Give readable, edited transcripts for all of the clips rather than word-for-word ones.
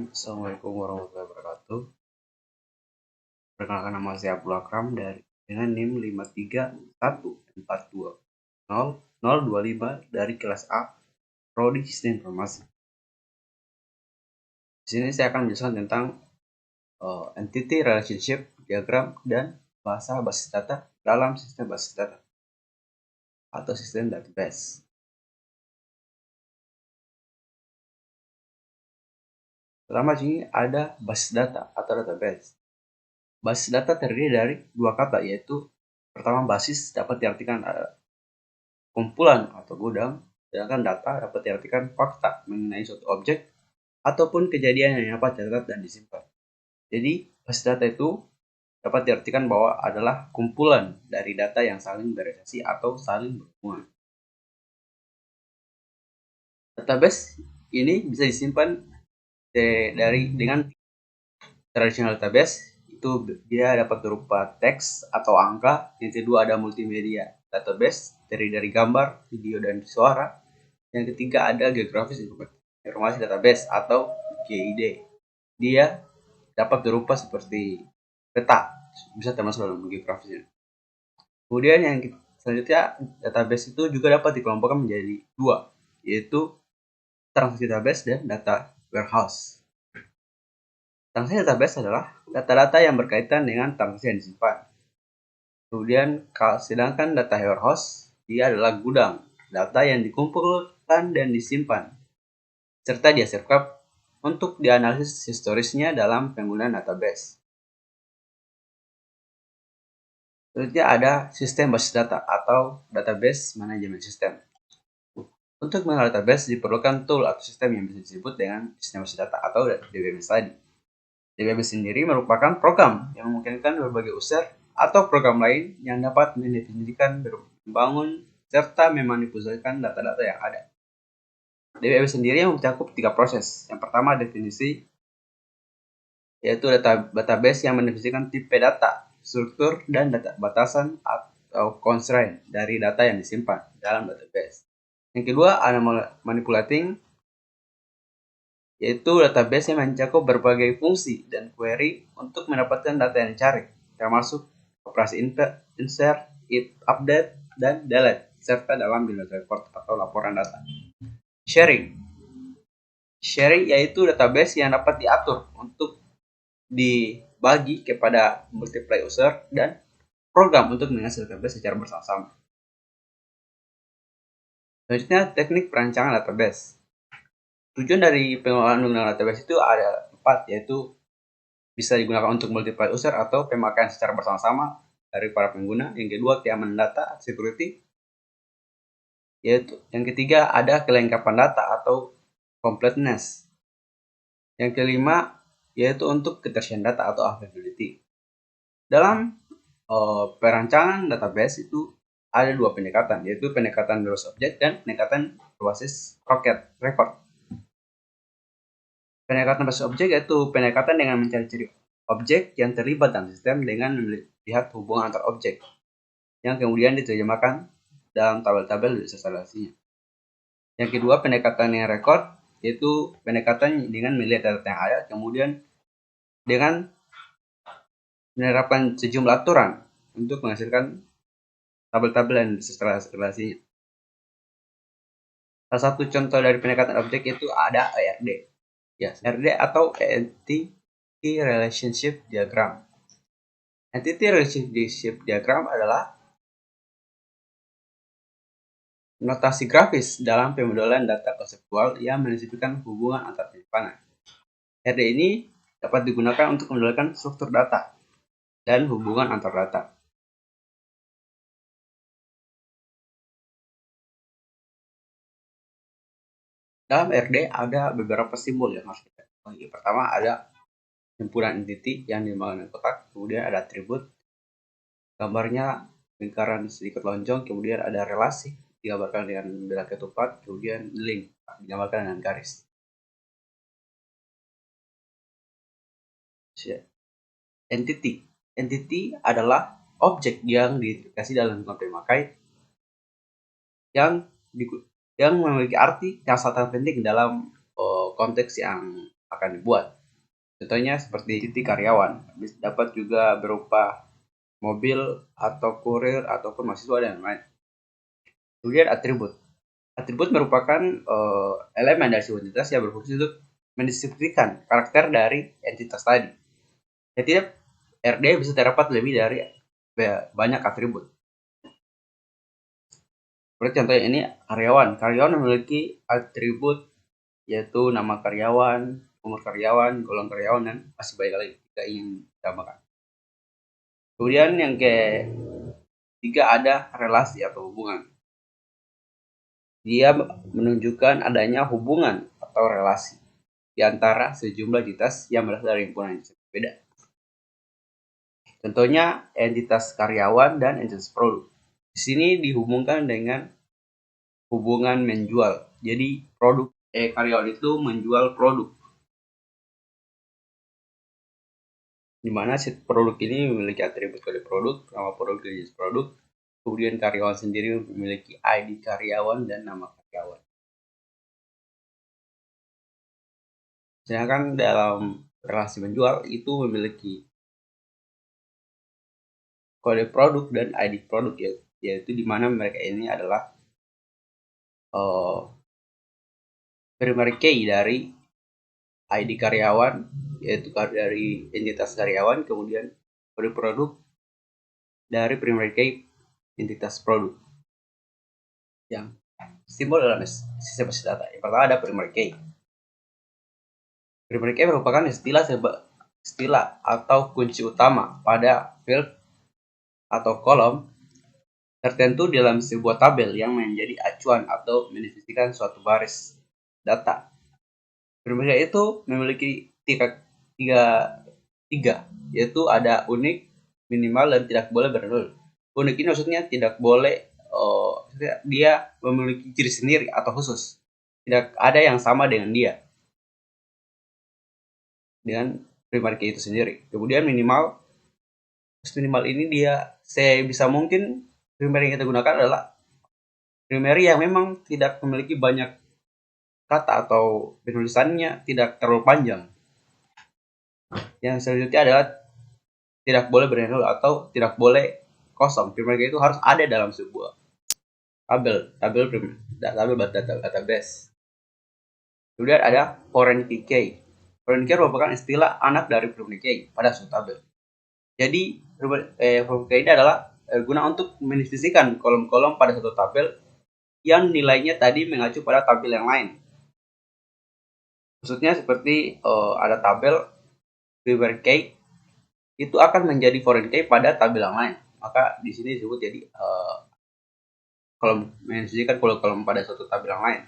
Bismillahirrahmanirrahim. Assalamualaikum warahmatullahi wabarakatuh. Perkenalkan, nama saya Abdul Akram dengan NIM 531420025 dari kelas A Prodi Sistem Informasi. Di sini saya akan menjelaskan tentang entity relationship diagram dan bahasa basis data dalam sistem basis data atau sistem database. Pertama, di sini ada basis data atau database. Basis data terdiri dari dua kata, yaitu pertama basis dapat diartikan kumpulan atau gudang, sedangkan data dapat diartikan fakta mengenai suatu objek ataupun kejadian yang dapat dicatat dan disimpan. Jadi, basis data itu dapat diartikan bahwa adalah kumpulan dari data yang saling berrelasi atau saling berhubungan. Database ini bisa disimpan dengan tradisional database, itu dia dapat berupa teks atau angka. Yang kedua ada multimedia database, terdiri dari gambar, video, dan suara. Yang ketiga ada geografis informasi database atau GID. Dia dapat berupa seperti peta, bisa termasuk dalam geografisnya. Kemudian yang selanjutnya, database itu juga dapat dikelompokkan menjadi dua, yaitu transaksi database dan data warehouse. Transaksi database adalah data-data yang berkaitan dengan transaksi yang disimpan. Kemudian, sedangkan data warehouse, dia adalah gudang data yang dikumpulkan dan disimpan, serta disiapkan untuk dianalisis historisnya dalam penggunaan database. Selanjutnya ada sistem basis data atau database management system. Untuk mengenal database diperlukan tool atau sistem yang bisa disebut dengan sistem basis data atau DBMS tadi. DBMS sendiri merupakan program yang memungkinkan berbagai user atau program lain yang dapat mendefinisikan, membangun, serta memanipulasikan data-data yang ada. DBMS sendiri mencakup 3 proses. Yang pertama, definisi, yaitu database yang mendefinisikan tipe data, struktur, dan data batasan atau constraint dari data yang disimpan dalam database. Yang kedua, ada manipulating, yaitu database yang mencakup berbagai fungsi dan query untuk mendapatkan data yang dicari, termasuk operasi insert, update, dan delete, serta dalam business report atau laporan data. Sharing, yaitu database yang dapat diatur untuk dibagi kepada multiple user dan program untuk menghasilkan database secara bersama-sama. Selanjutnya, teknik perancangan database. Tujuan dari pengelolaan menggunakan database itu ada 4, yaitu bisa digunakan untuk multiple user atau pemakaian secara bersama-sama dari para pengguna. Yang kedua, keamanan data, security. Yaitu yang ketiga, ada kelengkapan data atau completeness. Yang kelima, yaitu untuk ketersediaan data atau availability. Dalam perancangan database itu ada 2 pendekatan, yaitu pendekatan berbasis objek dan pendekatan berbasis record. Pendekatan berbasis objek yaitu pendekatan dengan mencari-cari objek yang terlibat dalam sistem dengan melihat hubungan antar objek, yang kemudian diterjemahkan dalam tabel-tabel visualisasinya. Yang kedua, pendekatan yang record, yaitu pendekatan dengan melihat data yang ada, kemudian dengan menerapkan sejumlah aturan untuk menghasilkan tabel-tabel dan visualisasinya. Salah satu contoh dari pendekatan objek itu ada ERD. ERD atau Entity Relationship Diagram. Entity Relationship Diagram adalah notasi grafis dalam pemodelan data konseptual yang mendeskripsikan hubungan antar penyimpanan. ERD ini dapat digunakan untuk memodelkan struktur data dan hubungan antar data. Dalam ERD ada beberapa simbol yang harus kita ketahui. Pertama ada himpunan entity yang digambarkan kotak, kemudian ada atribut, gambarnya lingkaran sedikit lonjong, kemudian ada relasi digambarkan dengan bilah ketupat, kemudian link digambarkan dengan garis. Entity adalah objek yang diidentifikasi dalam lingkungan pemakai yang memiliki arti yang sangat penting dalam konteks yang akan dibuat. Contohnya seperti titik karyawan, dapat juga berupa mobil atau kurir ataupun mahasiswa dan lain-lain. Kemudian atribut. Atribut merupakan elemen dari sebuah entitas yang berfungsi untuk mendeskripsikan karakter dari entitas tadi. Jadi RD bisa terdapat lebih dari banyak atribut. Seperti contohnya ini karyawan. Karyawan memiliki atribut yaitu nama karyawan, umur karyawan, golongan karyawan, dan masih banyak lagi jika ingin ditambahkan. Kemudian yang ketiga ada relasi atau hubungan. Dia menunjukkan adanya hubungan atau relasi di antara sejumlah entitas yang berasal dari himpunan yang berbeda. Contohnya entitas karyawan dan entitas produk. Di sini dihubungkan dengan hubungan menjual. Jadi karyawan itu menjual produk, di mana si produk ini memiliki atribut kode produk, nama produk, dan jenis produk. Kemudian karyawan sendiri memiliki ID karyawan dan nama karyawan. Sedangkan dalam relasi menjual itu memiliki kode produk dan ID produk, yaitu di mana mereka ini adalah primary key dari ID karyawan, yaitu dari entitas karyawan, kemudian kode produk dari primary key entitas produk. Yang simbol dalam sistem basis data. Yang pertama ada primary key. Primary key merupakan istilah atau kunci utama pada field atau kolom tertentu dalam sebuah tabel yang menjadi acuan atau mendefinisikan suatu baris data. Primary key itu memiliki tiga, yaitu ada unik, minimal, dan tidak boleh bernol. Unik ini maksudnya tidak boleh, dia memiliki ciri sendiri atau khusus, tidak ada yang sama dengan dia, dengan primary key itu sendiri. Kemudian minimal ini dia sebisa mungkin primary yang kita gunakan adalah primary yang memang tidak memiliki banyak kata atau penulisannya tidak terlalu panjang. Yang selanjutnya adalah tidak boleh bernol atau tidak boleh kosong. Primary key itu harus ada dalam sebuah tabel database. Kemudian ada foreign key. Foreign key merupakan istilah anak dari primary key pada suatu tabel. Jadi foreign key ini adalah guna untuk mendefinisikan kolom-kolom pada suatu tabel yang nilainya tadi mengacu pada tabel yang lain. Maksudnya seperti ada tabel primary key itu akan menjadi foreign key pada tabel yang lain. Maka di sini disebut jadi kolom mendefinisikan kolom pada suatu tabel yang lain.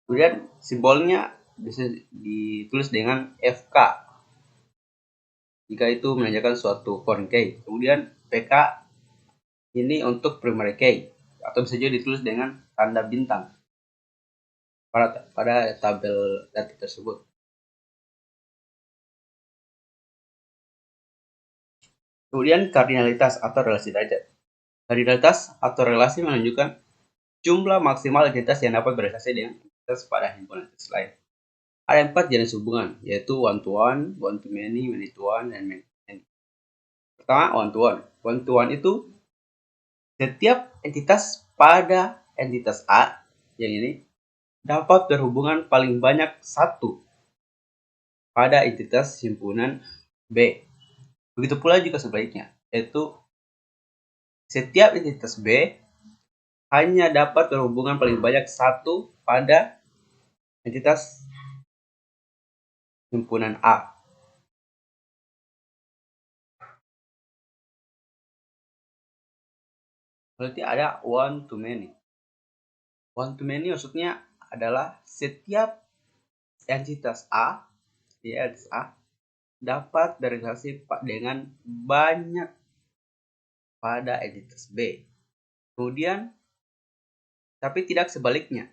Kemudian simbolnya bisa ditulis dengan FK jika itu menandakan suatu foreign key. Kemudian PK ini untuk primary key, atau bisa juga ditulis dengan tanda bintang pada tabel data tersebut. Kemudian kardinalitas atau relasi derajat. Kardinalitas atau relasi menunjukkan jumlah maksimal entitas yang dapat berrelasi dengan entitas pada himpunan entitas lain. Ada 4 jenis hubungan, yaitu one-to-one, one-to-many, many-to-one, dan many-to-many. Pertama, one-to-one. One-to-one itu setiap entitas pada entitas A, yang ini, dapat berhubungan paling banyak satu pada entitas himpunan B. Begitu pula juga sebaliknya, yaitu setiap entitas B hanya dapat berhubungan paling banyak satu pada entitas himpunan A. Berarti ada one to many. One to many maksudnya adalah setiap entitas A, dapat berrelasi dengan banyak pada entitas B. Kemudian, tapi tidak sebaliknya.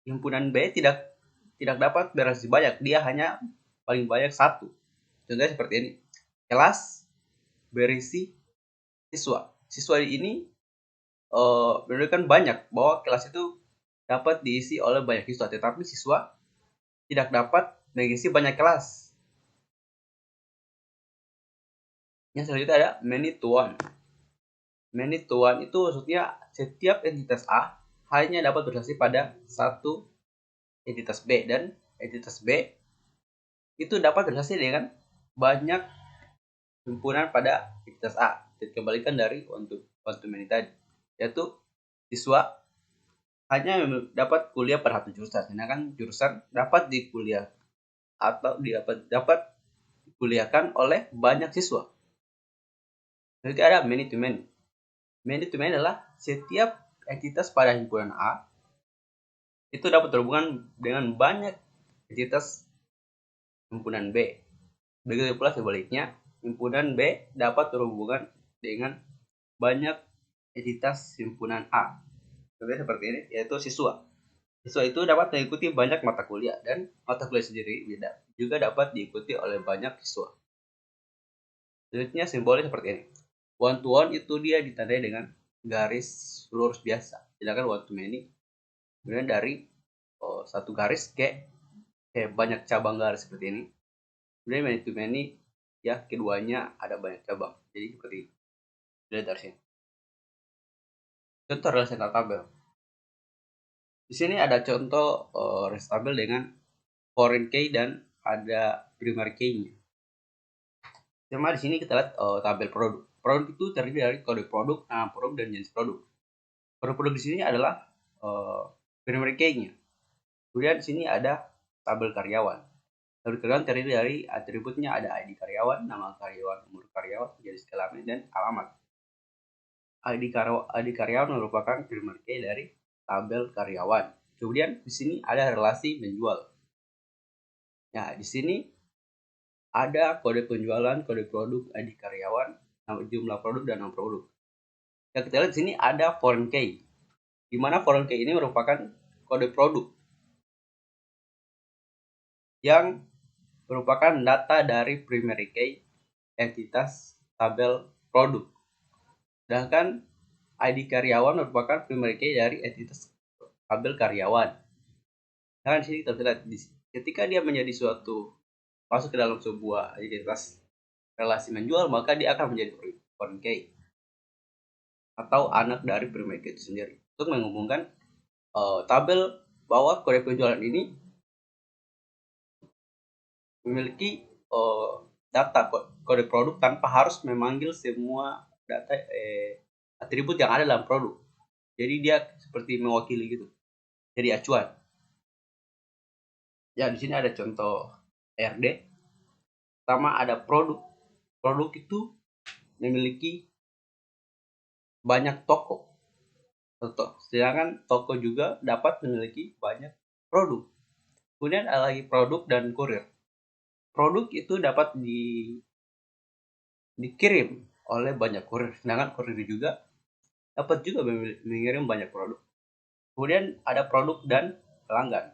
Himpunan B tidak dapat berrelasi banyak, dia hanya paling banyak satu. Contohnya seperti ini. Kelas berisi siswa. Siswa ini menunjukkan banyak bahwa kelas itu dapat diisi oleh banyak siswa, tetapi siswa tidak dapat mengisi banyak kelas. Yang selanjutnya ada many to one. Many to one itu maksudnya setiap entitas A hanya dapat bersaksi pada satu entitas B, dan entitas B itu dapat bersaksi dengan banyak himpunan pada entitas A. Dikembalikan dari one to many tadi, yaitu siswa hanya dapat kuliah pada satu jurusan, sedangkan jurusan dapat dikuliah atau dapat dikuliahkan oleh banyak siswa. Jadi ada many to many. Many to many adalah setiap entitas pada himpunan A itu dapat berhubungan dengan banyak entitas himpunan B. Begitu pula sebaliknya, himpunan B dapat berhubungan dengan banyak entitas himpunan A. Contohnya seperti ini, yaitu siswa. Siswa itu dapat mengikuti banyak mata kuliah, dan mata kuliah sendiri juga dapat diikuti oleh banyak siswa. Selanjutnya simbolnya seperti ini. One to one itu dia ditandai dengan garis lurus biasa, sedangkan one to many kemudian dari satu garis ke banyak cabang garis seperti ini. Kemudian many to many ya keduanya ada banyak cabang, jadi seperti itu. Dilihat dari sini. Contoh relasional tabel. Di sini ada contoh relasional tabel dengan foreign key dan ada primary key-nya. Sama di sini kita lihat tabel produk. Produk itu terdiri dari kode produk, nama produk, dan jenis produk. Produk-produk di sini adalah primary key-nya. Kemudian di sini ada tabel karyawan. Tabel karyawan terdiri dari atributnya ada ID karyawan, nama karyawan, umur karyawan, jenis kelamin, dan alamat. ID karyawan merupakan primary key dari tabel karyawan. Kemudian di sini ada relasi menjual. Nah, di sini ada kode penjualan, kode produk, ID karyawan, jumlah produk, dan nama produk. Yang kita lihat di sini ada foreign key, di mana foreign key ini merupakan kode produk yang merupakan data dari primary key entitas tabel produk. Sedangkan ID karyawan merupakan primary key dari entitas tabel karyawan. Nah, di sini kita bisa lihat, ketika dia menjadi masuk ke dalam sebuah identitas relasi menjual, maka dia akan menjadi foreign key atau anak dari primary key itu sendiri, untuk menghubungkan tabel bahwa kode penjualan ini memiliki data kode produk tanpa harus memanggil semua data atribut yang ada dalam produk. Jadi dia seperti mewakili gitu, jadi acuan. Ya, di sini ada contoh RD. Pertama ada produk. Produk itu memiliki banyak toko. Sedangkan toko juga dapat memiliki banyak produk. Kemudian ada lagi produk dan kurir. Produk itu dapat dikirim oleh banyak kurir, sedangkan kurir juga dapat juga mengirim banyak produk. Kemudian ada produk dan pelanggan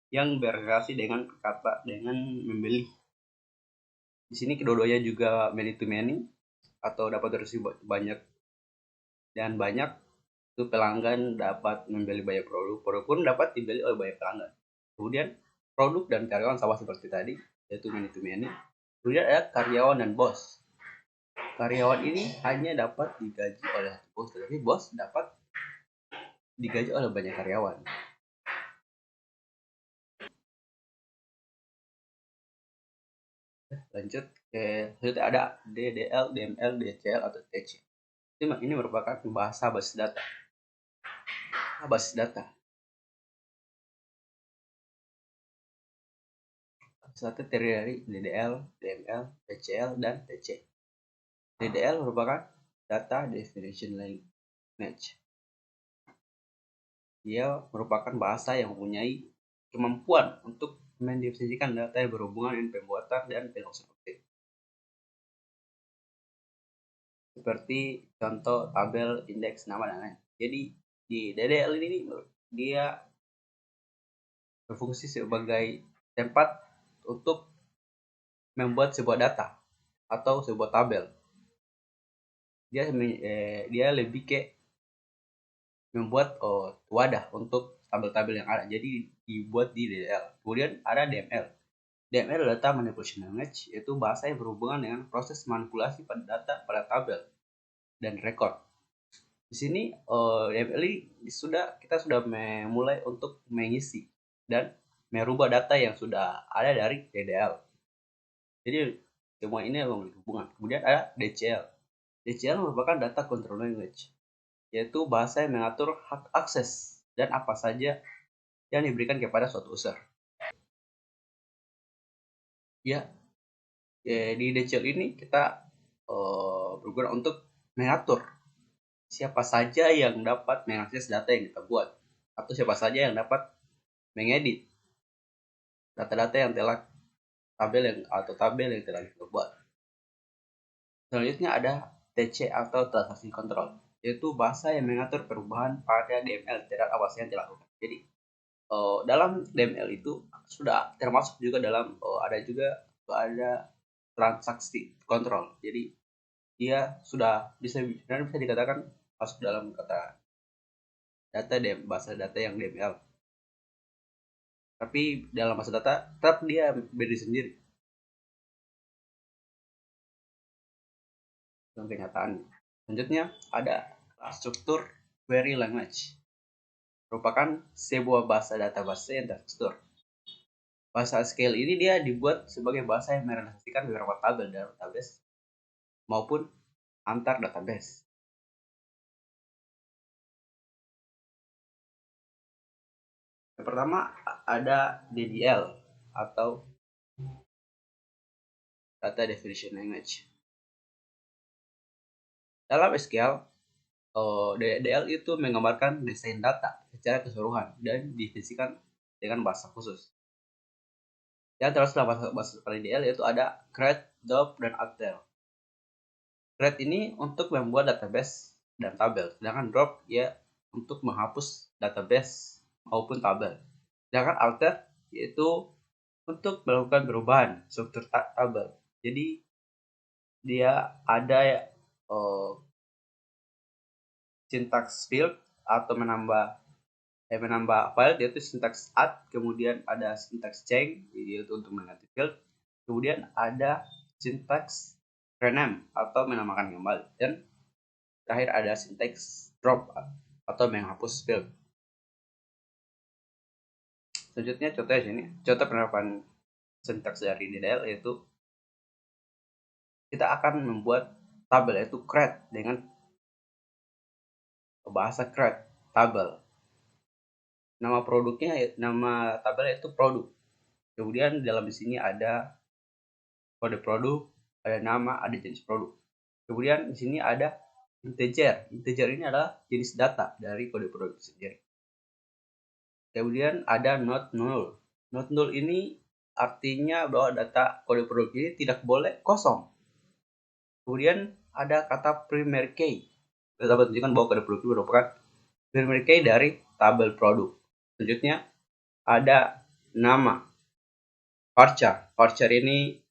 yang berrelasi dengan membeli. Di sini kedua-duanya juga many to many atau dapat berisi banyak dan banyak. Itu pelanggan dapat membeli banyak produk pun dapat dibeli oleh banyak pelanggan. Kemudian produk dan karyawan sama seperti tadi, yaitu many to many. Kemudian ada karyawan dan bos. Karyawan ini hanya dapat digaji oleh bos, tetapi bos dapat digaji oleh banyak karyawan. Lanjut ke selanjutnya ada DDL, DML, DCL atau TC. Ini merupakan bahasa basis data. Basis data. Data terdiri dari DDL, DML, DCL, dan TC. DDL merupakan Data Definition Language. Dia merupakan bahasa yang mempunyai kemampuan untuk mendefinisikan data yang berhubungan dengan pembuatan dan pengurusan objek. Seperti contoh tabel, indeks, nama, dan lain. Jadi di DDL ini dia berfungsi sebagai tempat untuk membuat sebuah data atau sebuah tabel. Dia lebih ke membuat wadah untuk tabel-tabel yang ada, jadi dibuat di DDL. Kemudian ada DML. DML Data Manipulation Language, yaitu bahasa yang berhubungan dengan proses manipulasi pada data pada tabel dan rekor. Di sini DML kita sudah mulai untuk mengisi dan merubah data yang sudah ada dari DDL. Jadi semua ini memiliki hubungan. Kemudian ada DCL. DCL merupakan Data Control Language, yaitu bahasa yang mengatur hak akses dan apa saja yang diberikan kepada suatu user. Ya, di DCL ini kita berguna untuk mengatur siapa saja yang dapat mengakses data yang kita buat, atau siapa saja yang dapat mengedit data-data yang telah tabel yang telah kita buat. Selanjutnya ada TC atau Transaction Control, yaitu bahasa yang mengatur perubahan pada DML terhadap apa saja yang dilakukan. Jadi dalam DML itu sudah termasuk juga dalam ada transaksi kontrol. Jadi dia sudah bisa dikatakan masuk dalam kata bahasa data yang DML. Tapi dalam bahasa data tetap dia berdiri sendiri. Dalam kenyataan. Selanjutnya ada struktur query language. Merupakan sebuah bahasa database yang terstruktur. Bahasa SQL ini dia dibuat sebagai bahasa yang merelasikan beberapa tabel dalam database maupun antar database. Yang pertama ada DDL atau Data Definition Language. Dalam SQL, DDL itu menggambarkan desain data secara keseluruhan dan didefinisikan dengan bahasa khusus. Yang terus dalam bahasa DDL yaitu ada create, drop, dan alter. Create ini untuk membuat database dan tabel, sedangkan drop ya untuk menghapus database maupun tabel. Sedangkan alter yaitu untuk melakukan perubahan struktur tabel. Jadi dia ada syntax field atau menambah file, yaitu syntax add, kemudian ada syntax change yaitu untuk mengganti field, kemudian ada syntax rename atau menamakan kembali, dan terakhir ada syntax drop atau menghapus field. Selanjutnya contohnya sini, contoh penerapan syntax dari DDL yaitu kita akan membuat tabel yaitu create dengan bahasa create tabel. Nama tabel yaitu produk. Kemudian dalam di sini ada kode produk, ada nama, ada jenis produk. Kemudian di sini ada integer. Integer ini adalah jenis data dari kode produk itu sendiri. Kemudian ada not null. Not null ini artinya bahwa data kode produk ini tidak boleh kosong. Kemudian ada kata primary key. Kita dapat menunjukkan bahwa kode produk itu merupakan primary key dari tabel produk. Selanjutnya ada nama varchar. Varchar ini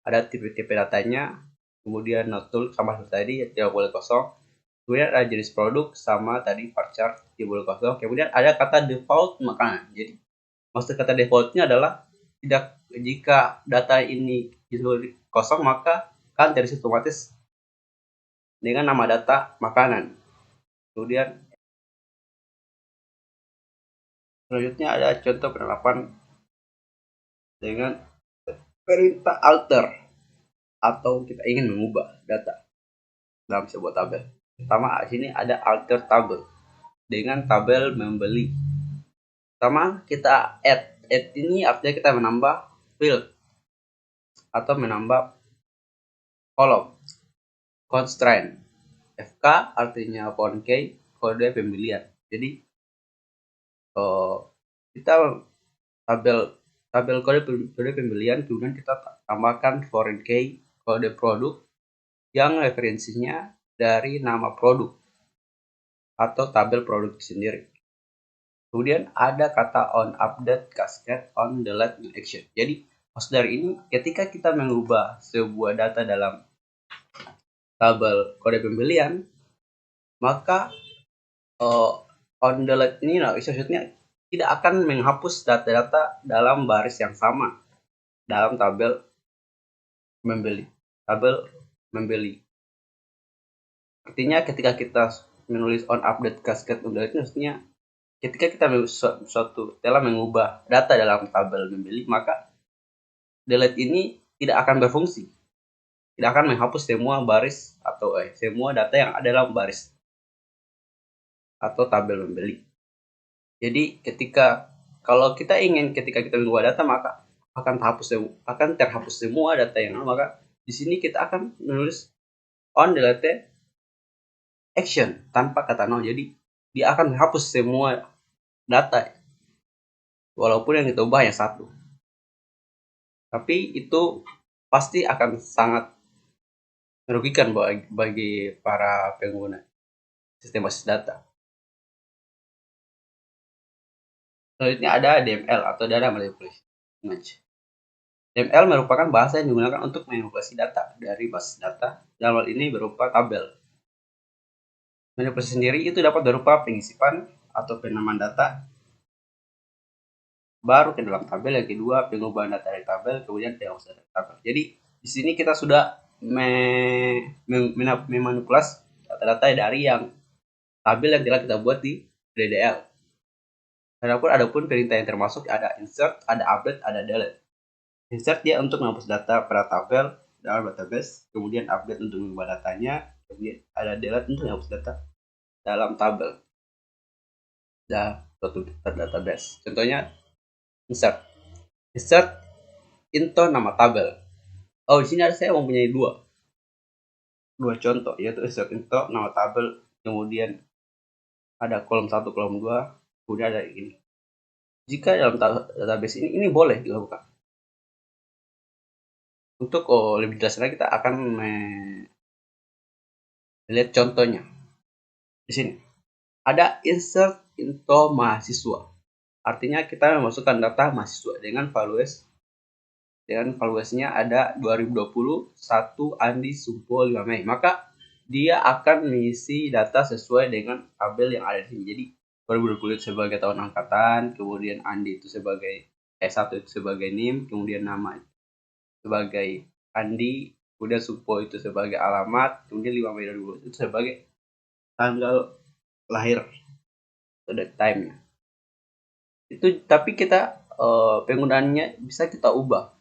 ada tipe-tipe datanya. Kemudian not null sama seperti tadi, tidak boleh kosong. Kemudian ada jenis produk sama tadi varchar tidak boleh kosong. Kemudian ada kata default makanan. Jadi maksud kata defaultnya adalah jika data ini kosong maka kan dari otomatis dengan nama data makanan. Kemudian selanjutnya ada contoh penerapan dengan perintah alter atau kita ingin mengubah data dalam sebuah tabel. Pertama di sini ada alter tabel dengan tabel membeli. Pertama kita add ini artinya kita menambah field atau menambah kolom. Constraint FK artinya font key, kode pembelian. Jadi kita tabel kode pembelian, kemudian kita tambahkan foreign key, kode produk yang referensinya dari nama produk atau tabel produk sendiri. Kemudian ada kata on update cascade on delete action. Jadi maksud dari ini ketika kita mengubah sebuah data dalam tabel kode pembelian, maka on delete ini maksudnya tidak akan menghapus data-data dalam baris yang sama dalam tabel membeli. Artinya ketika kita menulis on update cascade update, maksudnya ketika kita telah mengubah data dalam tabel membeli, maka delete ini tidak akan berfungsi, tidak akan menghapus semua baris atau semua data yang ada dalam baris atau tabel membeli. Jadi kalau kita ingin ketika kita mengubah data, maka akan terhapus semua data yang ada. Maka di sini kita akan menulis on delete action tanpa kata no. Jadi dia akan menghapus semua data walaupun yang kita ubah hanya satu. Tapi itu pasti akan sangat merugikan bagi para pengguna sistem basis data. Selanjutnya ada DML atau Data Manipulation Image. DML merupakan bahasa yang digunakan untuk manipulasi data dari basis data, dalam hal ini berupa tabel. Manipulasi sendiri itu dapat berupa pengisipan atau penamaan data baru ke dalam tabel, yang kedua pengubahan data dari tabel, kemudian penghapusan dari tabel. Jadi di sini kita sudah memanipulasi data-data dari yang tabel yang telah kita buat di DDL. Adapun perintah yang termasuk ada insert, ada update, ada delete. Insert dia untuk menghapus data pada tabel dalam database, kemudian update untuk mengubah datanya, kemudian ada delete untuk menghapus data dalam tabel suatu database. Contohnya insert into nama tabel. Oh, di sini saya mempunyai dua contoh, yaitu insert into nama tabel, kemudian ada kolom 1, kolom 2, kemudian ada ini. Jika dalam database ini boleh dilakukan. Untuk lebih jelas lagi, kita akan melihat contohnya. Di sini ada insert into mahasiswa. Artinya kita memasukkan data mahasiswa dengan valuasinya ada 2020 1 Andi Sumpo 5 Mei. Maka dia akan mengisi data sesuai dengan tabel yang ada di sini. Jadi 2020 itu sebagai tahun angkatan, kemudian Andi itu sebagai S1 itu sebagai NIM, kemudian nama sebagai Andi, kemudian Sumpo itu sebagai alamat, kemudian 5 Mei 2020 itu sebagai tanggal lahir atau date time-nya. Itu tapi kita penggunaannya bisa kita ubah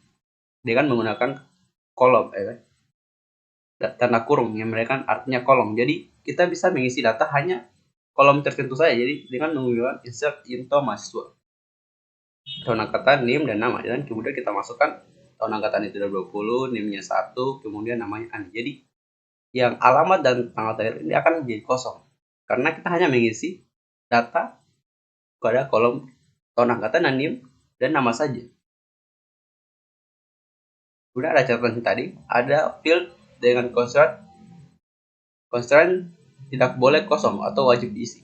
dengan menggunakan kolom, tanda kurung yang mereka artinya kolom. Jadi kita bisa mengisi data hanya kolom tertentu saja. Jadi dengan menggunakan insert into mahasiswa, tahun angkatan, NIM, dan nama, dan kemudian kita masukkan tahun angkatan itu 2020, NIM-nya 1, kemudian namanya Andi. Jadi yang alamat dan tanggal lahir ini akan menjadi kosong karena kita hanya mengisi data pada kolom tahun angkatan, NIM, dan nama saja. Kemudian ada catatan tadi, ada field dengan constraint tidak boleh kosong atau wajib diisi.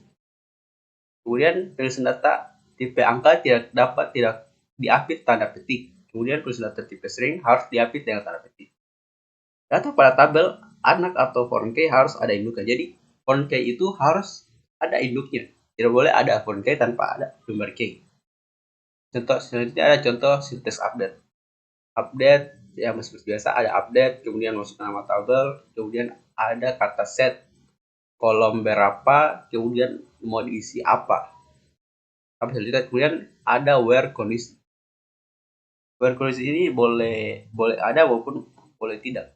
Kemudian tulisan data tipe angka tidak diapit tanda petik. Kemudian tulisan data tipe string harus diapit dengan tanda petik. Data pada tabel anak atau foreign key harus ada induknya. Jadi foreign key itu harus ada induknya. Tidak boleh ada foreign key tanpa ada primary key. Contoh selanjutnya ada contoh syntax update. Update yang seperti biasa ada update, kemudian masuk nama tabel, kemudian ada kata set, kolom berapa, kemudian mau diisi apa. Tapi selanjutnya kemudian ada where kondisi. Where kondisi ini boleh ada maupun boleh tidak.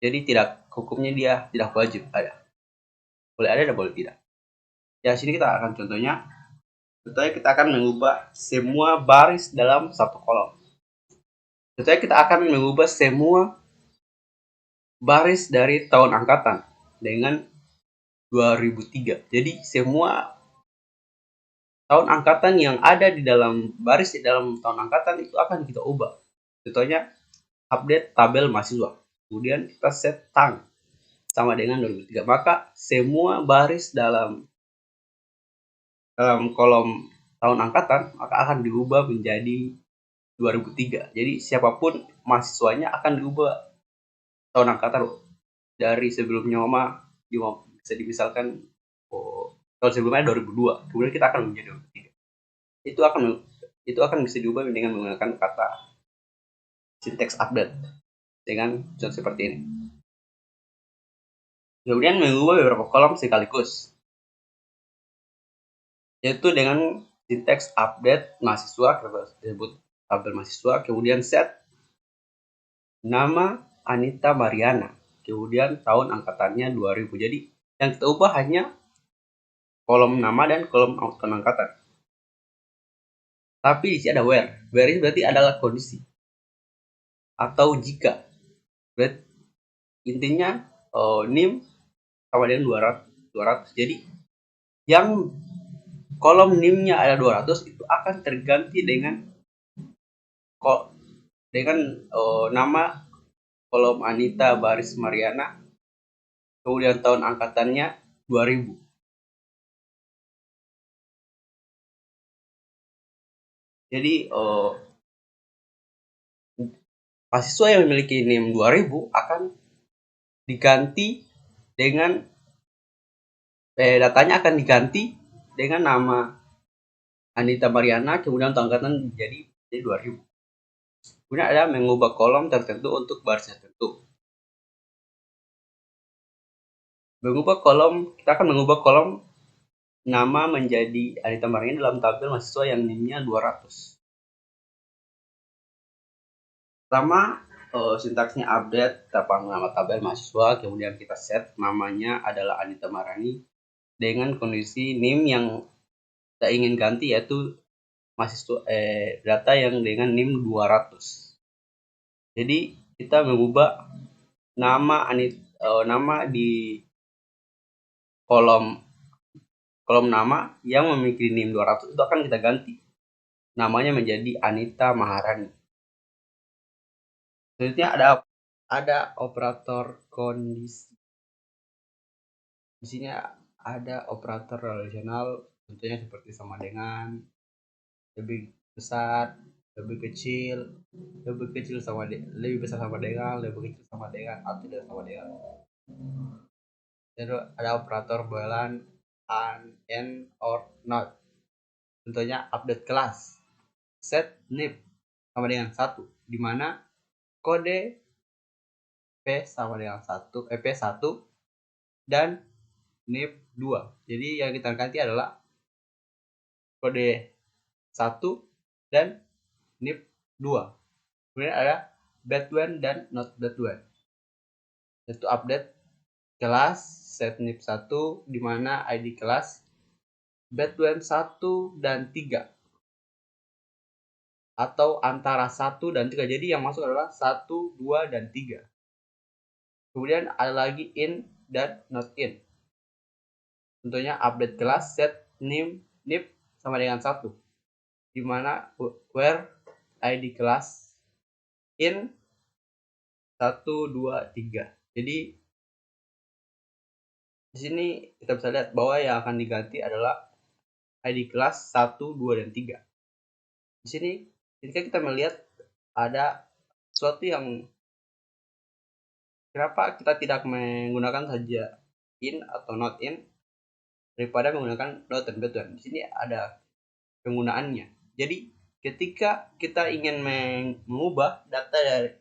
Jadi hukumnya dia tidak wajib ada. Boleh ada dan boleh tidak. Ya, sini kita akan contohnya kita akan mengubah semua baris dalam satu kolom. Contohnya kita akan mengubah semua baris dari tahun angkatan dengan 2003. Jadi semua tahun angkatan yang ada di dalam baris di dalam tahun angkatan itu akan kita ubah. Contohnya update tabel mahasiswa. Kemudian kita set tang sama dengan 2003. Maka semua baris dalam kolom tahun angkatan maka akan diubah menjadi 2003. Jadi siapapun mahasiswanya akan diubah tahun angkatan dari sebelumnya bisa dimisalkan tahun sebelumnya 2002, kemudian kita akan menjadi itu akan bisa diubah dengan menggunakan kata syntax update dengan contoh seperti ini. Kemudian mengubah beberapa kolom sekaligus, yaitu dengan syntax update mahasiswa, kita sebut tabel mahasiswa, kemudian set nama Anita Mariana, kemudian tahun angkatannya 2000. Jadi yang kita ubah hanya kolom nama dan kolom tahun angkatan. Tapi di sini ada where. Where ini berarti adalah kondisi atau jika. Berarti intinya NIM sama dengan 200. Jadi yang kolom NIM-nya ada 200 itu akan terganti dengan nama kolom Anita baris Mariana, kemudian tahun angkatannya 2000. Jadi mahasiswa yang memiliki NIM 2000 akan diganti dengan datanya akan diganti dengan nama Anita Mariana, kemudian tahun angkatan jadi 2000. Kemudian ada mengubah kolom tertentu untuk baris tertentu. Kita akan mengubah kolom nama menjadi Anita Mariana dalam tabel mahasiswa yang NIM-nya 200. Pertama, sintaksnya update, kita panggil nama tabel mahasiswa, kemudian kita set namanya adalah Anita Mariani dengan kondisi NIM yang kita ingin ganti, yaitu mahasiswa data yang dengan NIM 200. Jadi kita mengubah nama di kolom nama yang memiliki NIM 200 itu akan kita ganti namanya menjadi Anita Maharani. Selanjutnya ada operator kondisi. Di sini ada operator relasional, contohnya seperti sama dengan, lebih besar, lebih kecil sama lebih besar sama dengan, lebih kecil sama dengan, atau tidak sama dengan. Lalu ada operator boolean and or not. Contohnya update kelas, set NIP sama dengan 1, di mana kode P sama dengan P1 dan NIP 2. Jadi yang kita ganti adalah kode 1 dan NIP 2. Kemudian ada Bedouin dan not Bedouin. Itu update kelas set NIP 1 di mana ID kelas Bedouin 1 dan 3. Atau antara 1 dan 3. Jadi yang masuk adalah 1, 2, dan 3. Kemudian ada lagi in dan not in. Contohnya update kelas set NIP sama dengan 1. Di mana where ID kelas in 1, 2, 3. Jadi di sini kita bisa lihat bahwa yang akan diganti adalah ID kelas 1, 2, dan 3. Di sini ketika kita melihat ada sesuatu yang kenapa kita tidak menggunakan saja in atau not in daripada menggunakan not dan between. Di sini ada penggunaannya. Jadi ketika kita ingin mengubah data dari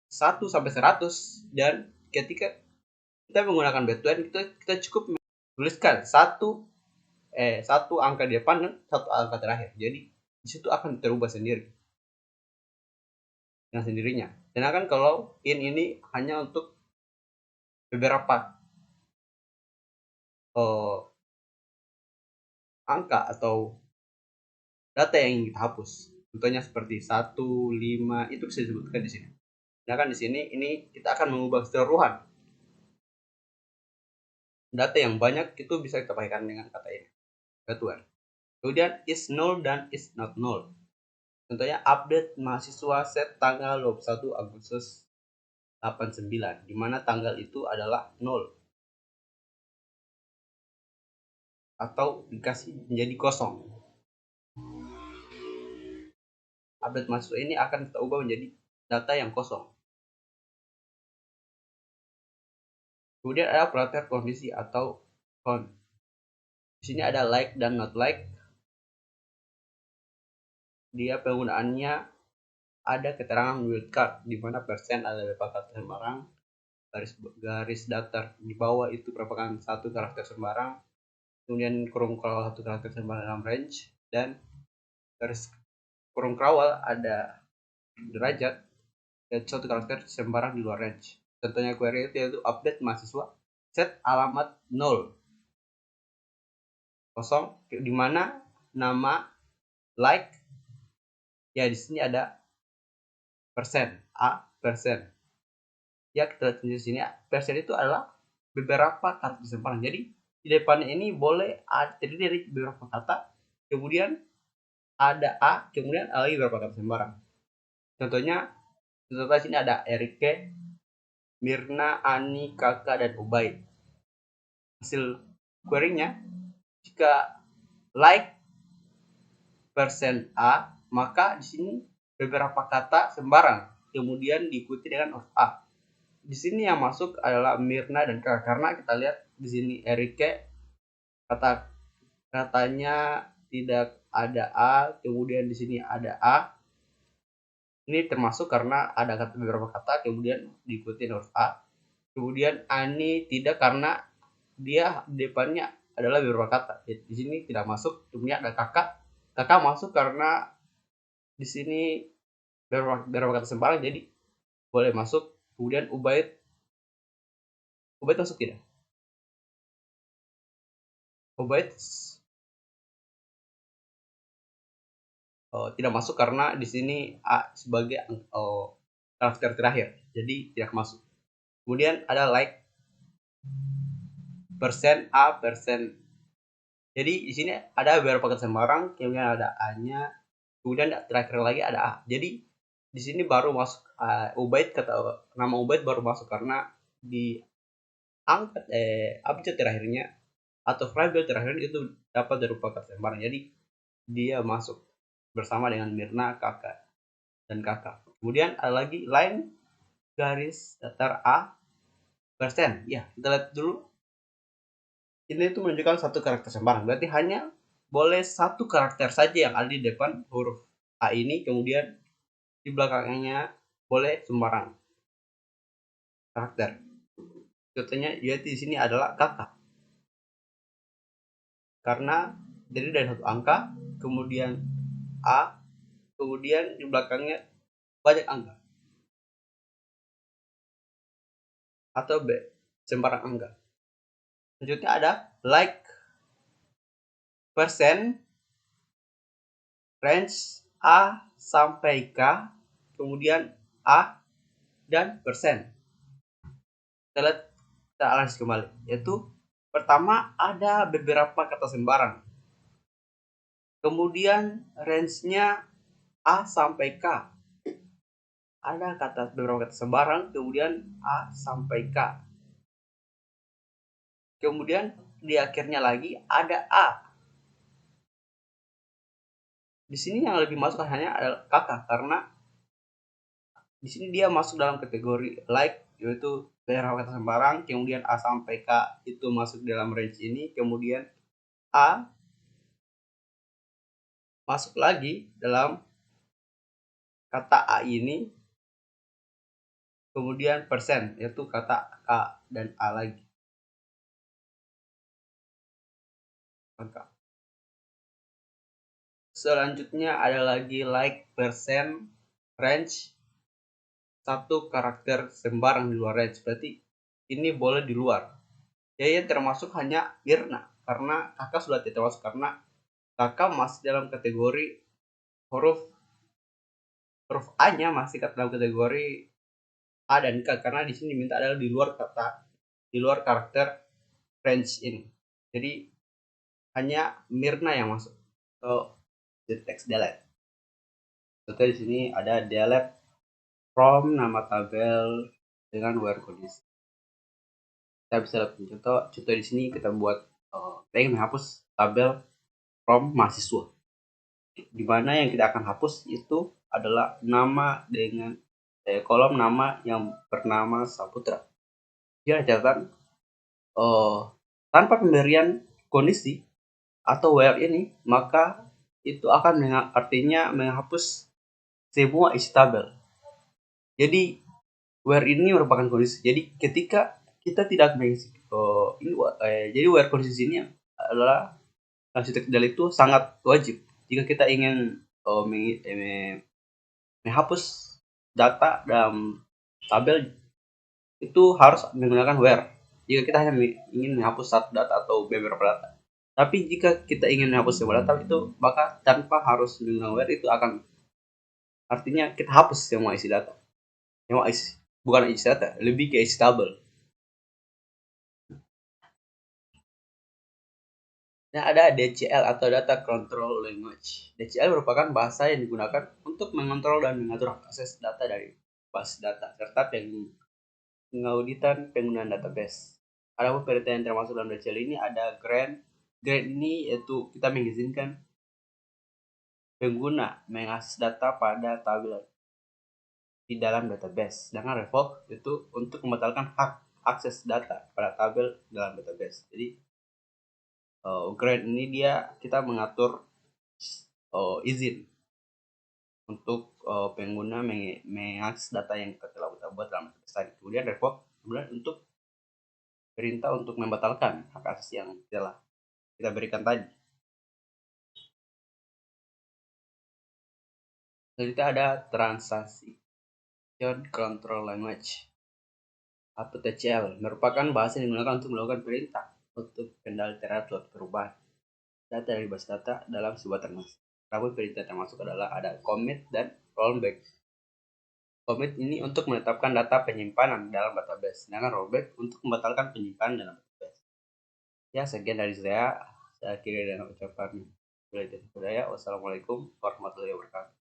1 sampai 100 dan ketika kita menggunakan between, kita cukup menuliskan satu angka di depan dan satu angka terakhir. Jadi di situ akan terubah sendiri dengan sendirinya. Sedangkan kalau in ini hanya untuk beberapa angka atau data yang ingin kita hapus. Contohnya seperti 1, 5 itu bisa disebutkan di sini. Sedangkan di sini ini kita akan mengubah keseluruhan data yang banyak, itu bisa kita pakaikan dengan kata ini, between. Kemudian is null dan is not null. Contohnya update mahasiswa set tanggal 21 Agustus 89, di mana tanggal itu adalah 0 atau dikasih menjadi kosong. Update mahasiswa ini akan kita ubah menjadi data yang kosong. Kemudian ada operator kondisi atau count. Di sini ada like dan not like. dia penggunaannya ada keterangan wildcard di mana persen ada berapa kata sembarang, garis datar di bawah itu merupakan satu karakter sembarang, kemudian kurung kawal satu karakter sembarang dalam range, dan garis kurung kawal ada derajat dan suatu karakter sembarang di luar range. Contohnya query itu yaitu update mahasiswa set alamat 0 kosong, di mana nama like ya di sini ada persen a persen. Ya kita lihat di sini persen itu adalah beberapa kata sembarang. Jadi di depannya ini boleh terdiri dari beberapa kata, kemudian ada a, kemudian ada lagi beberapa kata sembarang. Contohnya di sini ada Erike, Mirna, Ani, Kakak, dan Ubaid. Hasil query-nya, jika like persen a, maka di sini beberapa kata sembarang, kemudian diikuti dengan huruf a. Di sini yang masuk adalah Mirna dan Kakak, karena kita lihat di sini Erike katanya tidak ada a, kemudian di sini ada a. Ini termasuk karena ada beberapa kata kemudian diikuti huruf a. Kemudian Ani tidak karena dia depannya adalah beberapa kata. Di sini tidak masuk. Kemudian ada kakak. Kakak masuk karena di sini beberapa kata sembarang jadi boleh masuk. Kemudian Ubaid masuk tidak? Ubaid tidak masuk karena di sini a sebagai karakter terakhir, jadi tidak masuk. Kemudian ada like persen a persen. Jadi di sini ada beberapa kata sembarang, kemudian ada a-nya, kemudian terakhir lagi ada a. Jadi di sini baru masuk Ubaid, kata nama Ubaid baru masuk karena di angkat abjad terakhirnya atau variabel terakhir itu dapat berupa kata sembarang. Jadi dia masuk bersama dengan Mirna, kakak, dan kakak. Kemudian ada lagi line garis datar a persen. Ya, kita lihat dulu. Ini itu menunjukkan satu karakter sembarang. Berarti hanya boleh satu karakter saja yang ada di depan huruf a ini, kemudian di belakangnya boleh sembarang karakter. Contohnya yaitu di sini adalah kakak. Karena jadi dari satu angka, kemudian a, kemudian di belakangnya banyak angka. Atau b, sembarang angka. Selanjutnya ada like persen range a sampai k, kemudian a dan persen. Kita analisis kembali, yaitu pertama ada beberapa kata sembarang, kemudian range-nya a sampai k, ada beberapa kata sembarang, kemudian a sampai k, kemudian di akhirnya lagi ada a. Di sini yang lebih masuk hanya adalah kakak, karena di sini dia masuk dalam kategori like, yaitu beberapa kata sembarang, kemudian a sampai k itu masuk dalam range ini, kemudian a masuk lagi dalam kata a ini, kemudian persen yaitu kata k dan a lagi. Selanjutnya ada lagi like persen range satu karakter sembarang di luar range, berarti ini boleh di luar. Jadi yang termasuk hanya Mirna, karena kakak sudah tidak termasuk karena kakak masih dalam kategori huruf A-nya masih dalam kategori A dan K, karena di sini diminta adalah di luar karakter range ini. Jadi hanya Mirna yang masuk. So, the text delete. Contoh di sini ada delete from nama tabel dengan where kondisi. Kita bisa lihat contoh di sini kita buat kita ingin menghapus tabel from mahasiswa. Di mana yang kita akan hapus itu adalah nama dengan kolom nama yang bernama Saputra. Dia catatan tanpa pemberian kondisi atau where ini, maka itu akan artinya menghapus semua isi tabel. Jadi where ini merupakan kondisi. Jadi ketika kita tidak mengisi jadi where kondisi ini adalah arsitek tabel itu sangat wajib jika kita ingin menghapus data dalam tabel itu harus menggunakan where. Jika kita hanya ingin menghapus satu data atau beberapa data. Tapi jika kita ingin menghapus semua data itu, maka tanpa harus menggunakan where itu akan artinya kita hapus semua isi data. Semua isi, bukan isi data, lebih ke isi tabel. Nah, ada DCL atau Data Control Language. DCL merupakan bahasa yang digunakan untuk mengontrol dan mengatur akses data dari basis data serta pengauditan penggunaan database. Ada beberapa yang termasuk dalam DCL ini ada grant. Grant ini yaitu kita mengizinkan pengguna mengakses data pada tabel di dalam database. Sedangkan revoke itu untuk membatalkan hak akses data pada tabel dalam database. Jadi grant ini kita mengatur izin untuk pengguna mengakses data yang telah kita buat dalam database tadi. Kemudian revoke kemudian untuk perintah untuk membatalkan hak akses yang telah kita berikan tadi. Selanjutnya ada Transaction Control Language atau TCL, merupakan bahasa yang digunakan untuk melakukan perintah untuk kendali terhadap perubahan data dari base data dalam sebuah transaksi. Namun perintah termasuk adalah ada commit dan rollback. Commit ini untuk menetapkan data penyimpanan dalam database, sedangkan rollback untuk membatalkan penyimpanan dalam database. Ya, sekian dari saya. Saya kira dengan ucapan saya. Wassalamualaikum warahmatullahi wabarakatuh.